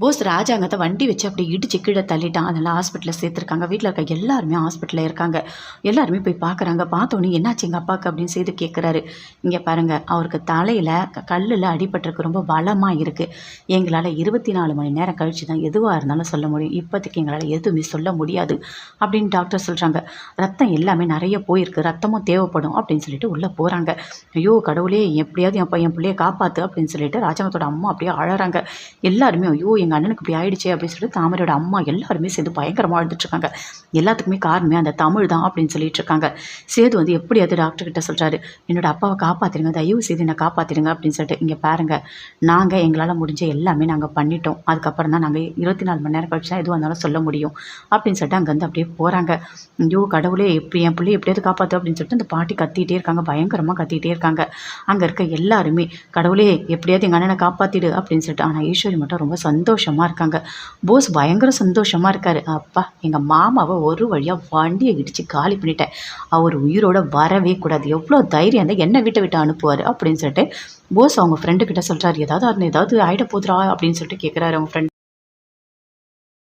போஸ் ராஜாங்கத்தை வண்டி வச்சு அப்படி இடிச்சு கீழே தள்ளிட்டான். அதெல்லாம் ஹாஸ்பிட்டலில் சேர்த்துருக்காங்க. வீட்டில் இருக்க எல்லாருமே ஹாஸ்பிட்டலில் இருக்காங்க. எல்லாருமே போய் பார்க்குறாங்க. பார்த்தோன்னே என்னாச்சு எங்கள் அப்பாவுக்கு அப்படின்னு செய்து கேட்குறாரு. இங்கே பாருங்கள், அவருக்கு தலையில் கல்லில் அடிபட்டிருக்கு, ரொம்ப பலமாக இருக்குது. எங்களால் 24 மணி நேரம் கழித்து தான் எதுவாக இருந்தாலும் சொல்ல முடியும். இப்போதைக்கு எங்களால் எதுவுமே சொல்ல முடியாது அப்படின்னு டாக்டர் சொல்கிறாங்க. ரத்தம் எல்லாமே நிறைய போயிருக்கு, ரத்தமும் தேவைப்படும் அப்படின்னு சொல்லிட்டு உள்ளே போகிறாங்க. ஐயோ கடவுளே, எப்படியாவது என் பிள்ளையை காப்பாற்று அப்படின்னு சொல்லிட்டு ராஜாங்கத்தோட அம்மா அப்படியே அழறாங்க. எல்லாருமே ஐயோ எங்கள் அண்ணனுக்கு இப்படி ஆயிடுச்சு அப்படின்னு சொல்லிட்டு தாமரையோட அம்மா எல்லாருமே சேர்ந்து பயங்கரமாக அழுதுட்ருக்காங்க. எல்லாத்துக்குமே காரணமே அந்த தமிழ் தான் அப்படின்னு சொல்லிட்டு இருக்காங்க. சேது வந்து எப்படியாவது டாக்டர்கிட்ட சொல்கிறாரு, என்னோட அப்பாவை காப்பாற்றிடுங்க, தயவு செய்து என்னை காப்பாற்றிடுங்க அப்படின்னு சொல்லிட்டு. இங்கே பாருங்கள், நாங்கள் எங்களால் முடிஞ்ச எல்லாமே நாங்கள் பண்ணிட்டோம். அதுக்கப்புறம் தான் நாங்கள் 24 மணி நேரம் கழிச்சு தான் எதுவாக இருந்தாலும் சொல்ல முடியும் அப்படின்னு சொல்லிட்டு அங்கேருந்து அப்படியே போகிறாங்க. ஐயோ கடவுளே, எப்படி என் பிள்ளை எப்படியாவது காப்பாற்று அப்படின்னு சொல்லிட்டு அந்த பாட்டி கத்திகிட்டே இருக்காங்க, பயங்கரமாக கத்திகிட்டே இருக்காங்க. அங்கே இருக்க எல்லாருமே கடவுளே எப்படியாவது எங்கள் அண்ணனை காப்பாற்றிடு அப்படின்னு சொல்லிட்டு. ஆனால் ஈஸ்வரி மட்டும் ரொம்ப சந்தோஷமாக இருக்காங்க. போஸ் பயங்கர சந்தோஷமாக இருக்கார். அப்பா, எங்கள் மாமாவை ஒரு வழியாக வண்டியை இடித்து காலி பண்ணிட்டேன், அவர் உயிரோட வரவே கூடாது, எவ்வளோ தைரியம் இருந்தால் என்னை வீட்டை விட்டு அனுப்புவார் அப்படின்னு சொல்லிட்டு போஸ் அவங்க ஃப்ரெண்டுக்கிட்ட சொல்கிறார். ஏதாவது ஆயிட போதுரா அப்படின்னு சொல்லிட்டு கேட்குறாரு அவங்க ஃப்ரெண்டு.